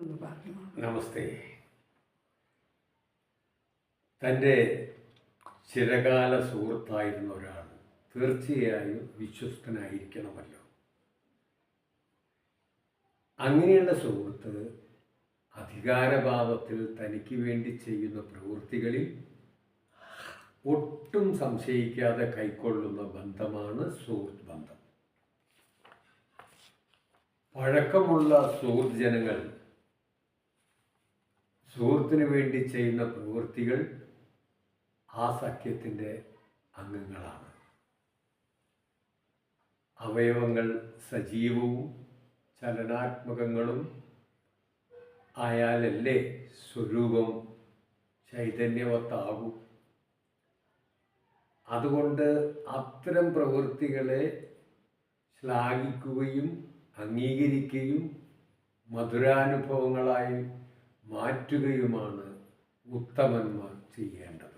നമസ്തേ. തൻ്റെ ചിരകാല സുഹൃത്തായിരുന്ന ഒരാൾ തീർച്ചയായും വിശ്വസ്തനായിരിക്കണമല്ലോ. അങ്ങനെയുള്ള സുഹൃത്ത് അധികാരഭാവത്തിൽ തനിക്ക് വേണ്ടി ചെയ്യുന്ന പ്രവൃത്തികളിൽ ഒട്ടും സംശയിക്കാതെ കൈക്കൊള്ളുന്ന ബന്ധമാണ് സുഹൃത്ത് ബന്ധം. പഴക്കമുള്ള സുഹൃത്ത് ജനങ്ങൾ സുഹൃത്തിന് വേണ്ടി ചെയ്യുന്ന പ്രവൃത്തികൾ ആ സഖ്യത്തിൻ്റെ അംഗങ്ങളാണ്. അവയവങ്ങൾ സജീവവും ചലനാത്മകങ്ങളും ആയാലല്ലേ സ്വരൂപം ചൈതന്യവത്താകും. അതുകൊണ്ട് അത്തരം പ്രവൃത്തികളെ ശ്ലാഘിക്കുകയും അംഗീകരിക്കുകയും മധുരാനുഭവങ്ങളായി മാറ്റുകയുമാണ് ഉത്തമന്മാർ ചെയ്യേണ്ടത്.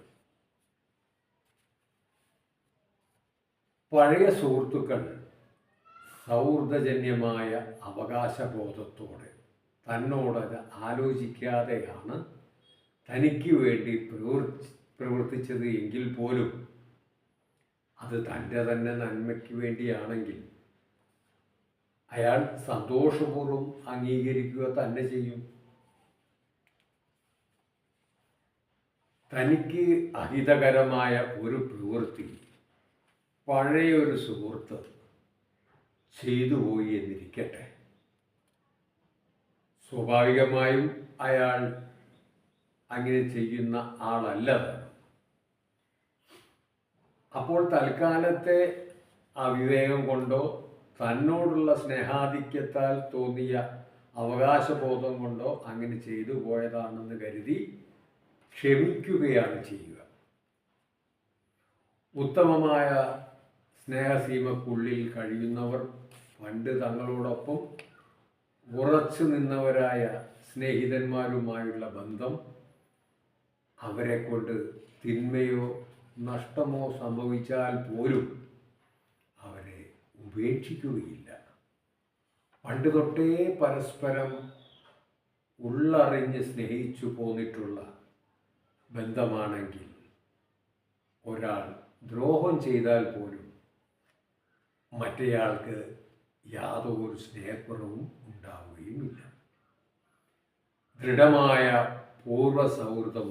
പഴയ സുഹൃത്തുക്കൾ സൗഹൃദജന്യമായ അവകാശബോധത്തോടെ തന്നോട് ആലോചിക്കാതെയാണ് തനിക്ക് വേണ്ടി പ്രവർത്തിച്ചത് എങ്കിൽ പോലും അത് തൻ്റെ തന്നെ നന്മയ്ക്ക് വേണ്ടിയാണെങ്കിൽ അയാൾ സന്തോഷപൂർവ്വം അംഗീകരിക്കുക തന്നെ ചെയ്യും. തനിക്ക് അഹിതകരമായ ഒരു പ്രവൃത്തി പഴയൊരു സുഹൃത്ത് ചെയ്തു പോയി എന്നിരിക്കട്ടെ, സ്വാഭാവികമായും അയാൾ അങ്ങനെ ചെയ്യുന്ന ആളല്ല. അപ്പോൾ തൽക്കാലത്തെ അവിവേകം കൊണ്ടോ തന്നോടുള്ള സ്നേഹാധിക്യത്താൽ തോന്നിയ അവകാശബോധം കൊണ്ടോ അങ്ങനെ ചെയ്തു പോയതാണെന്ന് കരുതി ക്ഷമിക്കുകയാണ് ചെയ്യുക. ഉത്തമമായ സ്നേഹസീമക്കുള്ളിൽ കഴിയുന്നവർ പണ്ട് തങ്ങളോടൊപ്പം ഉറച്ചു നിന്നവരായ സ്നേഹിതന്മാരുമായുള്ള ബന്ധം അവരെ കൊണ്ട് തിന്മയോ നഷ്ടമോ സംഭവിച്ചാൽ പോലും അവരെ ഉപേക്ഷിക്കുകയില്ല. പണ്ട് തൊട്ടേ പരസ്പരം ഉള്ളറിഞ്ഞ് സ്നേഹിച്ചു പോന്നിട്ടുള്ള ബന്ധമാണെങ്കിൽ ഒരാൾ ദ്രോഹം ചെയ്താൽ പോലും മറ്റേയാൾക്ക് യാതൊരു സ്നേഹക്കുറവും ഉണ്ടാവുകയുമില്ല. ദൃഢമായ പൂർവ്വ സൗഹൃദം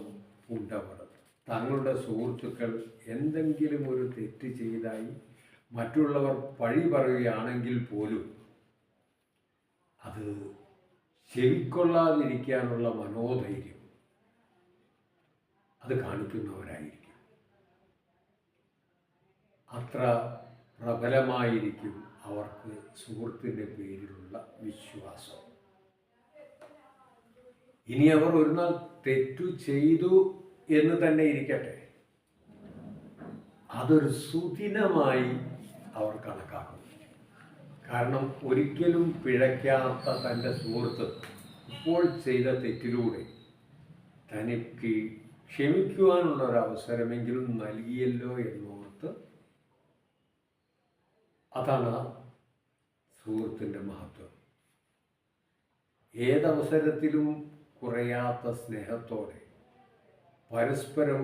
ഉണ്ടവർ തങ്ങളുടെ സുഹൃത്തുക്കൾ എന്തെങ്കിലും ഒരു തെറ്റ് ചെയ്തായി മറ്റുള്ളവർ പഴി പറയുകയാണെങ്കിൽ പോലും അത് ചെവിക്കൊള്ളാതിരിക്കാനുള്ള മനോധൈര്യം അത് കാണിക്കുന്നവരായിരിക്കും. അത്ര പ്രബലമായിരിക്കും അവർക്ക് സുഹൃത്തിൻ്റെ പേരിലുള്ള വിശ്വാസം. ഇനി അവർ ഒരു നാൾ തെറ്റു ചെയ്തു എന്ന് തന്നെ ഇരിക്കട്ടെ, അതൊരു സുദിനമായി അവർ കണക്കാക്കും. കാരണം ഒരിക്കലും പിഴയ്ക്കാത്ത തൻ്റെ സുഹൃത്ത് ഇപ്പോൾ ചെയ്ത തെറ്റിലൂടെ തനിക്ക് ക്ഷമിക്കുവാനുള്ള ഒരവസരമെങ്കിലും നൽകിയല്ലോ എന്നോർത്ത്, അതാണ് സുഹൃത്തിൻ്റെ മഹത്വം. ഏതവസരത്തിലും കുറയാത്ത സ്നേഹത്തോടെ പരസ്പരം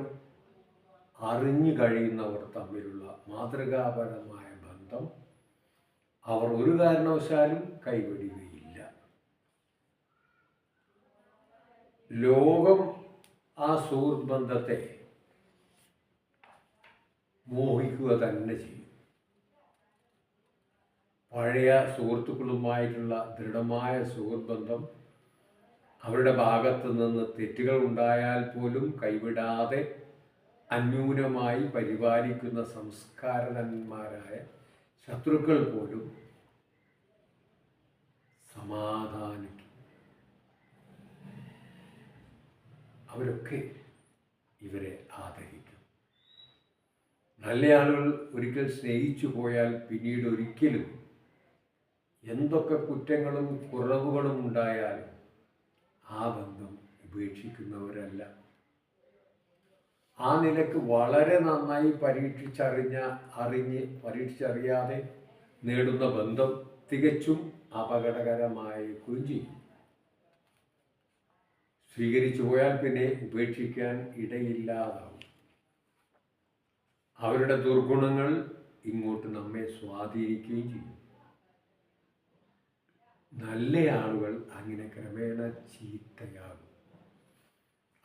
അറിഞ്ഞു കഴിയുന്നവർ തമ്മിലുള്ള മാതൃകാപരമായ ബന്ധം അവർ ഒരു കാരണവശാലും കൈവിടുകയില്ല. ലോകം ആ സുഹൃത്ത് ബന്ധത്തെ മോഹിക്കുക തന്നെ ചെയ്യും. പഴയ സുഹൃത്തുക്കളുമായിട്ടുള്ള ദൃഢമായ സുഹൃത്ത് ബന്ധം അവരുടെ ഭാഗത്തു നിന്ന് തെറ്റുകൾ ഉണ്ടായാൽ പോലും കൈവിടാതെ അന്യൂനമായി പരിപാലിക്കുന്ന സംസ്കാരന്മാരായ ശത്രുക്കൾ പോലും സമാധാനിക്കും. അവരൊക്കെ ഇവരെ ആദരിക്കും. നല്ല ആളുകൾ ഒരിക്കൽ സ്നേഹിച്ചു പോയാൽ പിന്നീട് ഒരിക്കലും എന്തൊക്കെ കുറ്റങ്ങളും കുറവുകളും ഉണ്ടായാലും ആ ബന്ധം ഉപേക്ഷിക്കുന്നവരല്ല. ആ നിലക്ക് വളരെ നന്നായി പരീക്ഷിച്ചറിയാതെ നേടുന്ന ബന്ധം തികച്ചും അപകടകരമായിരിക്കുകയും ചെയ്യും. സ്വീകരിച്ചു പോയാൽ പിന്നെ ഉപേക്ഷിക്കാൻ ഇടയില്ലാതാവും. അവരുടെ ദുർഗുണങ്ങൾ ഇങ്ങോട്ട് നമ്മെ സ്വാധീനിക്കുകയും ചെയ്യും. നല്ല ആളുകൾ അങ്ങനെ ക്രമേണ ചീത്തയാകും.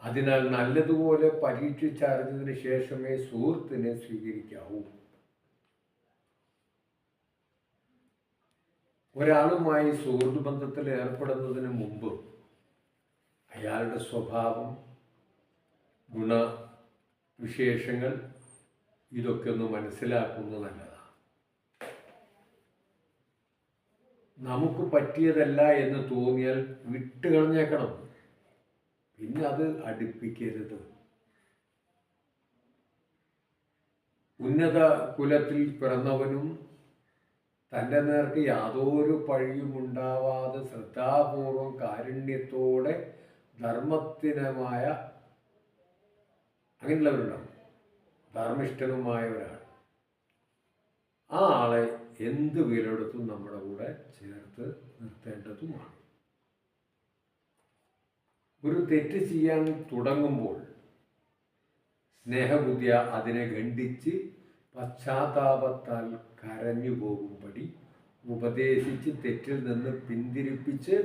അതിനാൽ നല്ലതുപോലെ പരീക്ഷിച്ചറിഞ്ഞതിന് ശേഷമേ സുഹൃത്തിനെ സ്വീകരിക്കാവൂ. ഒരാളുമായി സുഹൃത്ത് ബന്ധത്തിൽ ഏർപ്പെടുന്നതിന് മുമ്പ് അയാളുടെ സ്വഭാവം, ഗുണവിശേഷങ്ങൾ ഇതൊക്കെ ഒന്ന് മനസ്സിലാക്കുന്നത് നല്ലതാണ്. നമുക്ക് പറ്റിയതല്ല എന്ന് തോന്നിയാൽ വിട്ടുകളഞ്ഞേക്കണം. പിന്നെ അത് അടുപ്പിക്കരുത്. ഉന്നത കുലത്തിൽ പിറന്നവനും തൻ്റെ നേർക്ക് യാതൊരു പഴിയുമുണ്ടാവാതെ ശ്രദ്ധാപൂർവം കാരുണ്യത്തോടെ ധർമ്മത്തിനമായ അങ്ങനെയുള്ളവരുണ്ടാവും. ധർമ്മിഷ്ഠനുമായ ഒരാൾ, ആ ആളെ എന്ത് വിലയെടുത്തും നമ്മുടെ കൂടെ ചേർത്ത് നിർത്തേണ്ടതുമാണ്. ഒരു തെറ്റ് ചെയ്യാൻ തുടങ്ങുമ്പോൾ സ്നേഹബുദ്ധിയ അതിനെ ഖണ്ഡിച്ച് പശ്ചാത്താപത്താൽ കരഞ്ഞു പോകുമ്പടി ഉപദേശിച്ച് തെറ്റിൽ നിന്ന് പിന്തിരിപ്പിച്ച്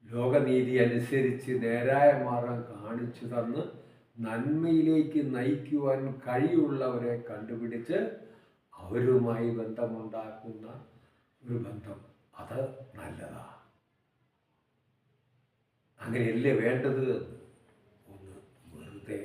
ലോകനീതി അനുസരിച്ച് നേരായ മാർഗം കാണിച്ചു തന്ന് നന്മയിലേക്ക് നയിക്കുവാൻ കഴിയുള്ളവരെ കണ്ടുപിടിച്ച് അവരുമായി ബന്ധമുണ്ടാക്കുന്ന ഒരു ബന്ധം, അത് നല്ലതാണ്. അങ്ങനെയല്ലേ വേണ്ടത് എന്ന് ഒന്ന് വെറുതെ